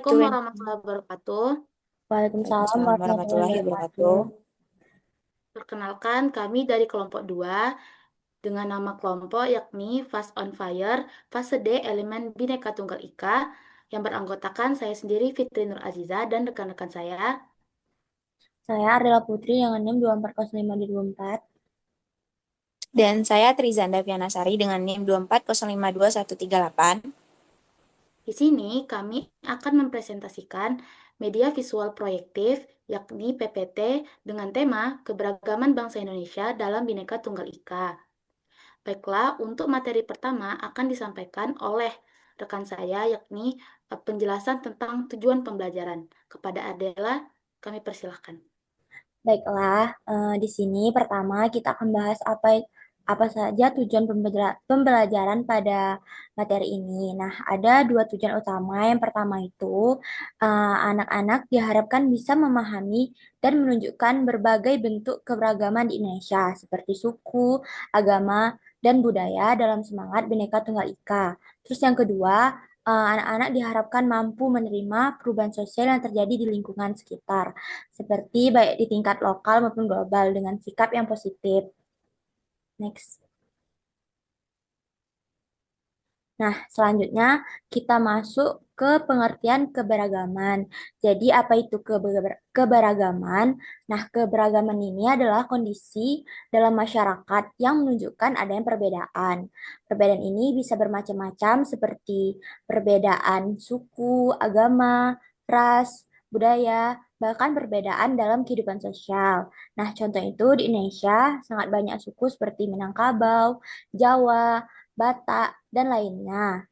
Assalamualaikum warahmatullahi wabarakatuh. Waalaikumsalam Waalaikumsalam warahmatullahi warahmatullahi wabarakatuh. wabarakatuh. Perkenalkan, kami dari kelompok 2 dengan nama kelompok yakni Fast on Fire, Fase D Elemen Bhinneka Tunggal Ika, yang beranggotakan saya sendiri Fitri Nur Aziza dan rekan-rekan saya. Saya Ardela Putri dengan NIM 240524. Dan saya Trizanda Pianasari dengan NIM 24052138. Di sini kami akan mempresentasikan media visual proyektif yakni PPT dengan tema Keberagaman Bangsa Indonesia dalam Bhinneka Tunggal Ika. Baiklah, untuk materi pertama akan disampaikan oleh rekan saya, yakni penjelasan tentang tujuan pembelajaran. Kepada Adela, kami persilahkan. Baiklah, di sini pertama kita akan bahas apa saja tujuan pembelajaran pada materi ini. Nah, ada dua tujuan utama. Yang pertama itu anak-anak diharapkan bisa memahami dan menunjukkan berbagai bentuk keberagaman di Indonesia, seperti suku, agama, dan budaya dalam semangat Bhinneka Tunggal Ika. Terus yang kedua, anak-anak diharapkan mampu menerima perubahan sosial yang terjadi di lingkungan sekitar seperti baik di tingkat lokal maupun global dengan sikap yang positif. Next. Nah, selanjutnya kita masuk ke pengertian keberagaman. Jadi, apa itu keberagaman? Nah, keberagaman ini adalah kondisi dalam masyarakat yang menunjukkan adanya perbedaan. Perbedaan ini bisa bermacam-macam seperti perbedaan suku, agama, ras, budaya, bahkan perbedaan dalam kehidupan sosial. Nah, contoh itu di Indonesia sangat banyak suku seperti Minangkabau, Jawa, Batak, dan lainnya.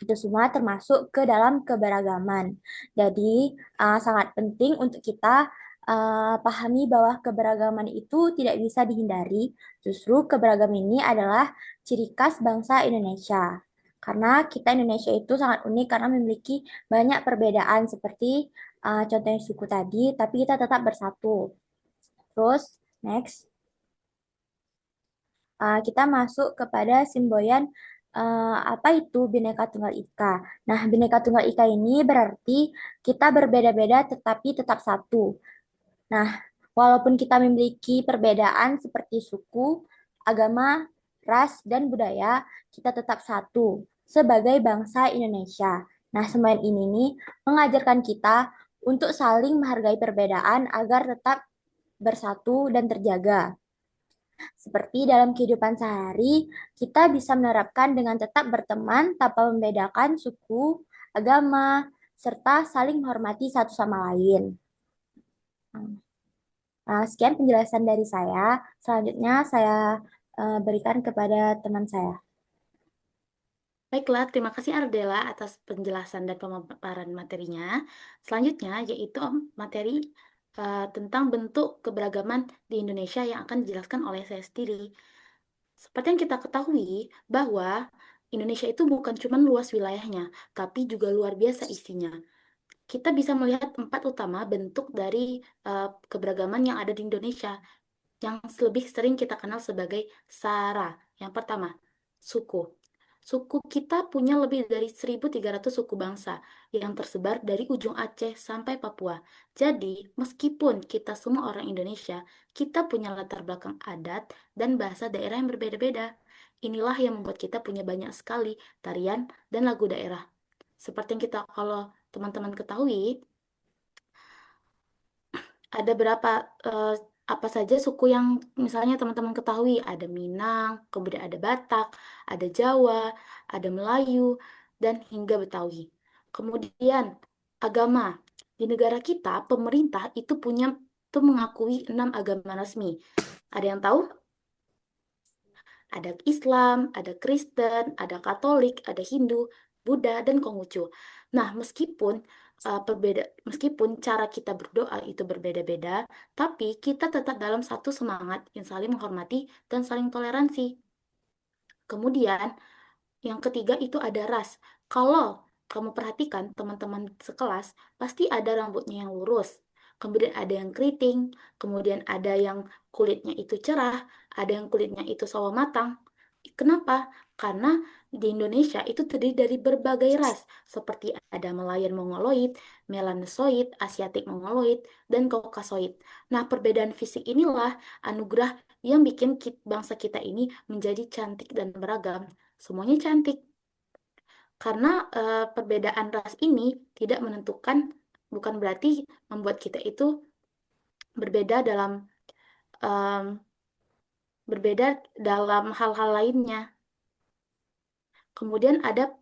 Itu semua termasuk ke dalam keberagaman. Jadi, sangat penting untuk kita pahami bahwa keberagaman itu tidak bisa dihindari. Justru keberagaman ini adalah ciri khas bangsa Indonesia. Karena kita Indonesia itu sangat unik karena memiliki banyak perbedaan seperti contohnya suku tadi, tapi kita tetap bersatu. Terus, next. Kita masuk kepada semboyan apa itu Bhinneka Tunggal Ika. Nah, Bhinneka Tunggal Ika ini berarti kita berbeda-beda tetapi tetap satu. Nah, walaupun kita memiliki perbedaan seperti suku, agama, ras, dan budaya, kita tetap satu sebagai bangsa Indonesia. Nah, semboyan ini nih mengajarkan kita untuk saling menghargai perbedaan agar tetap bersatu dan terjaga. Seperti dalam kehidupan sehari, kita bisa menerapkan dengan tetap berteman tanpa membedakan suku, agama, serta saling menghormati satu sama lain. Sekian penjelasan dari saya. Selanjutnya saya berikan kepada teman saya. Baiklah, terima kasih Ardela atas penjelasan dan pemaparan materinya. Selanjutnya yaitu materi tentang bentuk keberagaman di Indonesia yang akan dijelaskan oleh saya sendiri. Seperti yang kita ketahui bahwa Indonesia itu bukan cuma luas wilayahnya, tapi juga luar biasa isinya. Kita bisa melihat empat utama bentuk dari keberagaman yang ada di Indonesia, yang lebih sering kita kenal sebagai SARA. Yang pertama, suku. Suku kita punya lebih dari 1.300 suku bangsa yang tersebar dari ujung Aceh sampai Papua. Jadi, meskipun kita semua orang Indonesia, kita punya latar belakang adat dan bahasa daerah yang berbeda-beda. Inilah yang membuat kita punya banyak sekali tarian dan lagu daerah. Seperti yang kita, kalau teman-teman ketahui, ada berapa eh, apa saja suku yang misalnya teman-teman ketahui, ada Minang, kemudian ada Batak, ada Jawa, ada Melayu, dan hingga Betawi. Kemudian agama. Di negara kita, pemerintah itu mengakui 6 agama resmi. Ada yang tahu? Ada Islam, ada Kristen, ada Katolik, ada Hindu, Buddha, dan Konghucu. Nah, meskipun cara kita berdoa itu berbeda-beda, tapi kita tetap dalam satu semangat yang saling menghormati dan saling toleransi. Kemudian, yang ketiga itu ada ras. Kalau kamu perhatikan teman-teman sekelas, pasti ada rambutnya yang lurus. Kemudian ada yang keriting, kemudian ada yang kulitnya itu cerah, ada yang kulitnya itu sawo matang. Kenapa? Karena di Indonesia itu terdiri dari berbagai ras, seperti ada Malayan Mongoloid, Melanosoid, Asiatic Mongoloid, dan Kaukasoid. Nah, perbedaan fisik inilah anugerah yang bikin bangsa kita ini menjadi cantik dan beragam. Semuanya cantik. Karena perbedaan ras ini tidak menentukan, bukan berarti membuat kita itu berbeda em, berbeda dalam hal-hal lainnya. Kemudian ada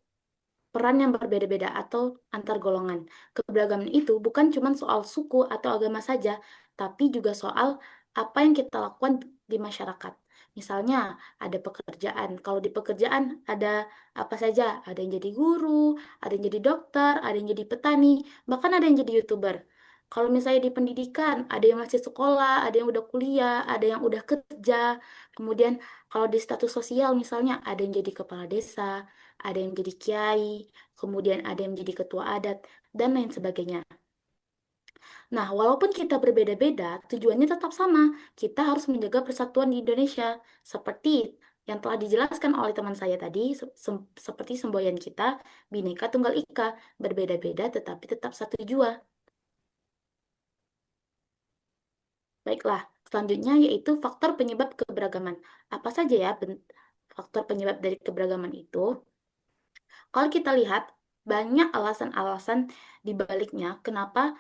peran yang berbeda-beda atau antar golongan. Keberagaman itu bukan cuma soal suku atau agama saja, tapi juga soal apa yang kita lakukan di masyarakat. Misalnya, ada pekerjaan. Kalau di pekerjaan ada apa saja? Ada yang jadi guru, ada yang jadi dokter, ada yang jadi petani, bahkan ada yang jadi YouTuber. Kalau misalnya di pendidikan, ada yang masih sekolah, ada yang udah kuliah, ada yang udah kerja. Kemudian kalau di status sosial misalnya, ada yang jadi kepala desa, ada yang jadi kiai, kemudian ada yang jadi ketua adat, dan lain sebagainya. Nah, walaupun kita berbeda-beda, tujuannya tetap sama. Kita harus menjaga persatuan di Indonesia, seperti yang telah dijelaskan oleh teman saya tadi, seperti semboyan kita, Bhinneka Tunggal Ika, berbeda-beda tetapi tetap satu jua. Baiklah, selanjutnya yaitu faktor penyebab keberagaman. Apa saja ya faktor penyebab dari keberagaman itu? Kalau kita lihat, banyak alasan-alasan di baliknya kenapa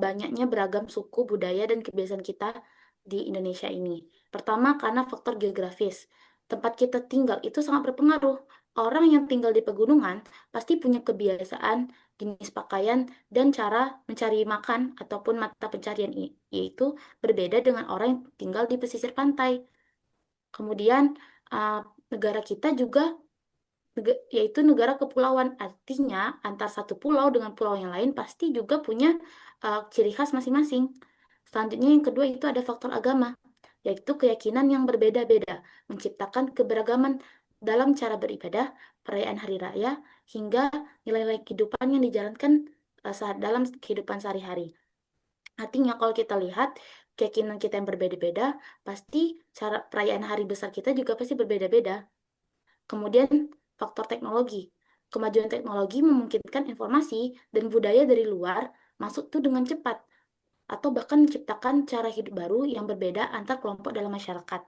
banyaknya beragam suku, budaya, dan kebiasaan kita di Indonesia ini. Pertama, karena faktor geografis. Tempat kita tinggal itu sangat berpengaruh. Orang yang tinggal di pegunungan pasti punya kebiasaan, jenis pakaian, dan cara mencari makan ataupun mata pencarian yaitu berbeda dengan orang yang tinggal di pesisir pantai. Kemudian, uh, negara kita juga yaitu negara kepulauan. Artinya, antar satu pulau dengan pulau yang lain pasti juga punya ciri khas masing-masing. Selanjutnya yang kedua itu ada faktor agama, yaitu keyakinan yang berbeda-beda, menciptakan keberagaman dalam cara beribadah, perayaan hari raya, hingga nilai-nilai kehidupan yang dijalankan saat dalam kehidupan sehari-hari. Artinya kalau kita lihat keyakinan kita yang berbeda-beda, pasti cara perayaan hari besar kita juga pasti berbeda-beda. Kemudian faktor teknologi. Kemajuan teknologi memungkinkan informasi dan budaya dari luar masuk tuh dengan cepat atau bahkan menciptakan cara hidup baru yang berbeda antar kelompok dalam masyarakat.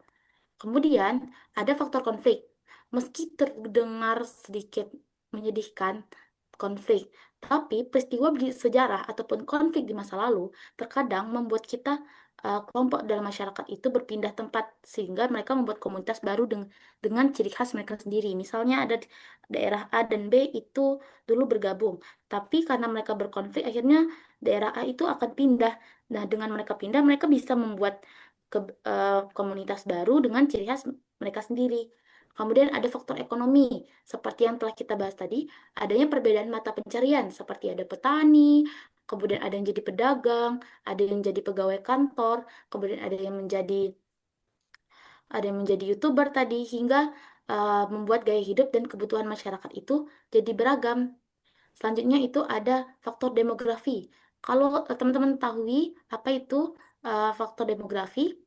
Kemudian ada faktor konflik. Meski terdengar sedikit menyedihkan konflik, tapi peristiwa di sejarah ataupun konflik di masa lalu terkadang membuat kita kelompok dalam masyarakat itu berpindah tempat sehingga mereka membuat komunitas baru dengan ciri khas mereka sendiri. Misalnya ada daerah A dan B itu dulu bergabung, tapi karena mereka berkonflik akhirnya daerah A itu akan pindah. Nah, dengan mereka pindah, mereka bisa membuat komunitas baru dengan ciri khas mereka sendiri. Kemudian ada faktor ekonomi, seperti yang telah kita bahas tadi, adanya perbedaan mata pencarian, seperti ada petani, kemudian ada yang jadi pedagang, ada yang jadi pegawai kantor, kemudian ada yang menjadi YouTuber tadi, hingga membuat gaya hidup dan kebutuhan masyarakat itu jadi beragam. Selanjutnya itu ada faktor demografi. Kalau teman-teman tahu apa itu faktor demografi?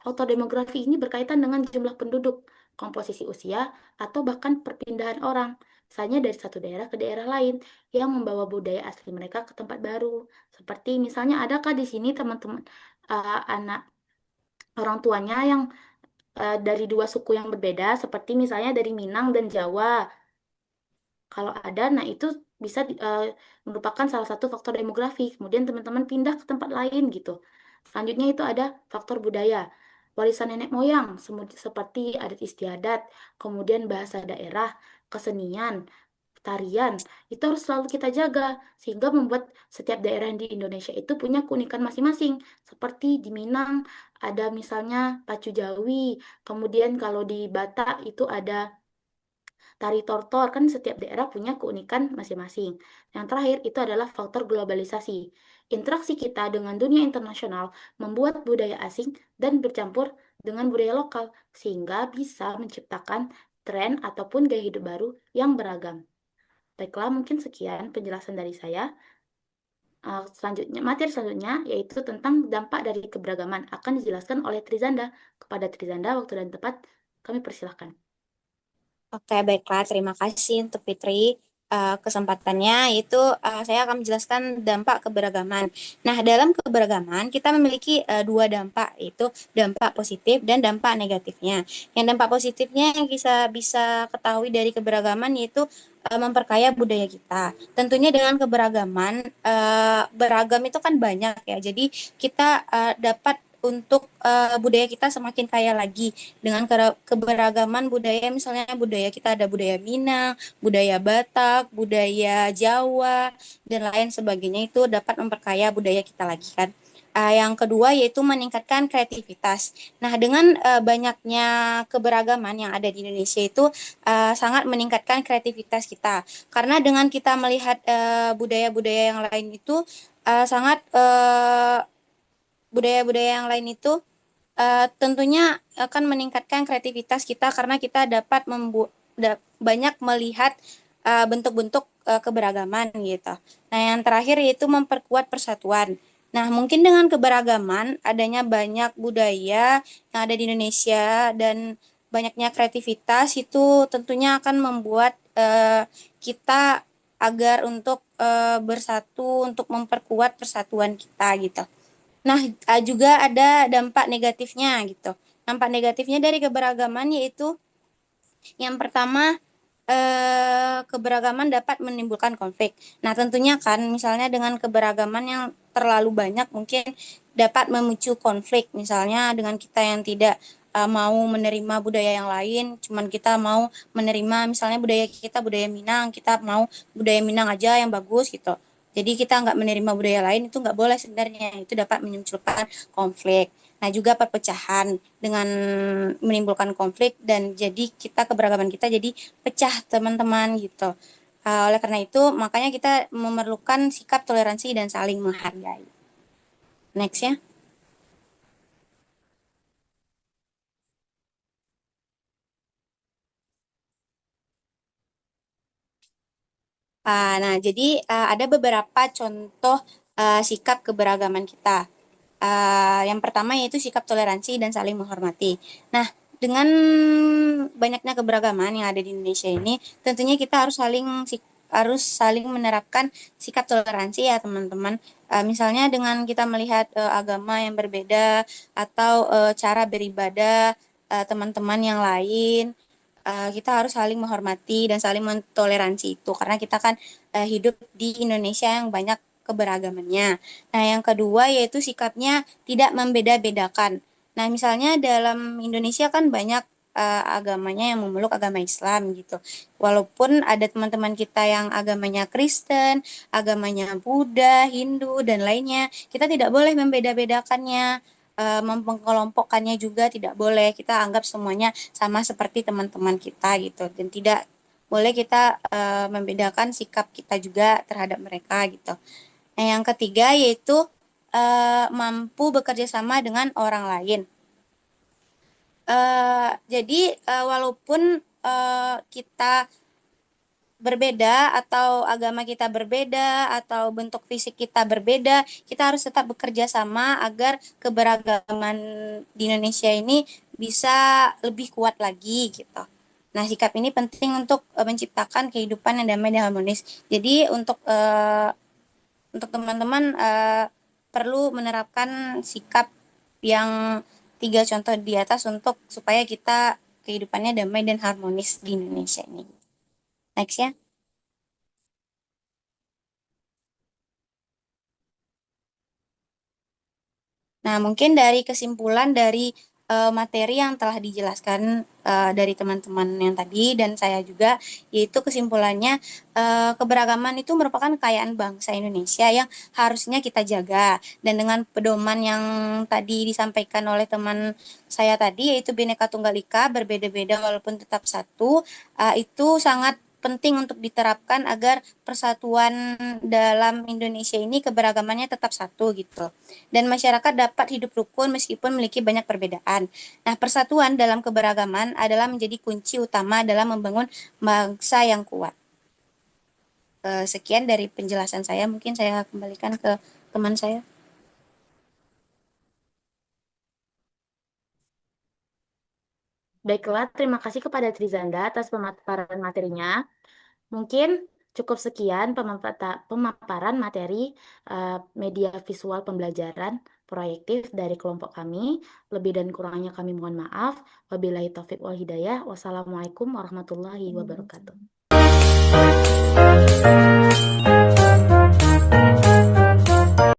Faktor demografi ini berkaitan dengan jumlah penduduk, komposisi usia, atau bahkan perpindahan orang, misalnya dari satu daerah ke daerah lain, yang membawa budaya asli mereka ke tempat baru. Seperti misalnya, adakah di sini teman-teman anak orang tuanya yang dari dua suku yang berbeda, seperti misalnya dari Minang dan Jawa? Kalau ada, nah itu bisa merupakan salah satu faktor demografi. Kemudian teman-teman pindah ke tempat lain gitu. Selanjutnya itu ada faktor budaya. Warisan nenek moyang, seperti adat istiadat, kemudian bahasa daerah, kesenian, tarian, itu harus selalu kita jaga. Sehingga membuat setiap daerah di Indonesia itu punya keunikan masing-masing. Seperti di Minang ada misalnya pacu Jawi, kemudian kalau di Batak itu ada tari tortor, kan setiap daerah punya keunikan masing-masing. Yang terakhir itu adalah faktor globalisasi. Interaksi kita dengan dunia internasional membuat budaya asing dan bercampur dengan budaya lokal, sehingga bisa menciptakan tren ataupun gaya hidup baru yang beragam. Baiklah, mungkin sekian penjelasan dari saya. Selanjutnya, materi selanjutnya yaitu tentang dampak dari keberagaman akan dijelaskan oleh Trizanda. Kepada Trizanda, waktu dan tempat kami persilahkan. Oke, baiklah. Terima kasih untuk Fitri kesempatannya. Itu saya akan menjelaskan dampak keberagaman. Nah, dalam keberagaman kita memiliki dua dampak, yaitu dampak positif dan dampak negatifnya. Yang dampak positifnya yang bisa bisa ketahui dari keberagaman yaitu memperkaya budaya kita. Tentunya dengan keberagaman, beragam itu kan banyak ya. Jadi kita dapat untuk budaya kita semakin kaya lagi dengan keberagaman budaya, misalnya budaya kita ada budaya Minang, budaya Batak, budaya Jawa, dan lain sebagainya, itu dapat memperkaya budaya kita lagi kan. Yang kedua yaitu meningkatkan kreativitas. Nah, dengan banyaknya keberagaman yang ada di Indonesia itu sangat meningkatkan kreativitas kita. Karena dengan kita melihat budaya-budaya yang lain itu sangat budaya-budaya yang lain itu tentunya akan meningkatkan kreativitas kita karena kita dapat banyak melihat bentuk-bentuk keberagaman gitu. Nah, yang terakhir yaitu memperkuat persatuan. Nah, mungkin dengan keberagaman, adanya banyak budaya yang ada di Indonesia dan banyaknya kreativitas itu tentunya akan membuat kita agar untuk bersatu untuk memperkuat persatuan kita gitu. Nah, juga ada dampak negatifnya gitu. Dampak negatifnya dari keberagaman yaitu yang pertama keberagaman dapat menimbulkan konflik. Nah, tentunya kan misalnya dengan keberagaman yang terlalu banyak mungkin dapat memicu konflik. Misalnya dengan kita yang tidak mau menerima budaya yang lain, cuman kita mau menerima misalnya budaya kita budaya Minang, kita mau budaya Minang aja yang bagus gitu. Jadi kita nggak menerima budaya lain itu nggak boleh sebenarnya. Itu dapat memunculkan konflik. Nah, juga perpecahan dengan menimbulkan konflik dan jadi kita keberagaman kita jadi pecah teman-teman gitu. Oleh karena itu makanya kita memerlukan sikap toleransi dan saling menghargai. Next ya. Nah, jadi ada beberapa contoh sikap keberagaman kita. Yang pertama yaitu sikap toleransi dan saling menghormati. Nah, dengan banyaknya keberagaman yang ada di Indonesia ini, tentunya kita harus saling menerapkan sikap toleransi ya teman-teman. Misalnya dengan kita melihat agama yang berbeda atau cara beribadah teman-teman yang lain, kita harus saling menghormati dan saling mentoleransi itu karena kita kan hidup di Indonesia yang banyak keberagamannya. Nah, yang kedua yaitu sikapnya tidak membeda-bedakan. Nah, misalnya dalam Indonesia kan banyak agamanya yang memeluk agama Islam gitu. Walaupun ada teman-teman kita yang agamanya Kristen, agamanya Buddha, Hindu, dan lainnya, kita tidak boleh membeda-bedakannya, mengkelompokkannya juga tidak boleh. Kita anggap semuanya sama seperti teman-teman kita gitu, dan tidak boleh kita membedakan sikap kita juga terhadap mereka gitu. Nah, yang ketiga yaitu mampu bekerja sama dengan orang lain. Jadi walaupun kita berbeda atau agama kita berbeda atau bentuk fisik kita berbeda, kita harus tetap bekerja sama agar keberagaman di Indonesia ini bisa lebih kuat lagi gitu. Nah, sikap ini penting untuk menciptakan kehidupan yang damai dan harmonis. Jadi untuk teman-teman perlu menerapkan sikap yang tiga contoh di atas untuk supaya kita kehidupannya damai dan harmonis di Indonesia ini. Next ya. Nah, mungkin dari kesimpulan dari materi yang telah dijelaskan dari teman-teman yang tadi dan saya juga, yaitu kesimpulannya keberagaman itu merupakan kekayaan bangsa Indonesia yang harusnya kita jaga. Dan dengan pedoman yang tadi disampaikan oleh teman saya tadi, yaitu Bhinneka Tunggal Ika, berbeda-beda walaupun tetap satu, itu sangat penting untuk diterapkan agar persatuan dalam Indonesia ini keberagamannya tetap satu gitu dan masyarakat dapat hidup rukun meskipun memiliki banyak perbedaan. Nah, persatuan dalam keberagaman adalah menjadi kunci utama dalam membangun bangsa yang kuat. Sekian dari penjelasan saya, mungkin saya kembalikan ke teman saya. Baiklah, terima kasih kepada Trizanda atas pemaparan materinya. Mungkin cukup sekian pemaparan materi media visual pembelajaran proyektif dari kelompok kami. Lebih dan kurangnya kami mohon maaf. Wabillahi taufiq wal hidayah. Wassalamualaikum warahmatullahi wabarakatuh.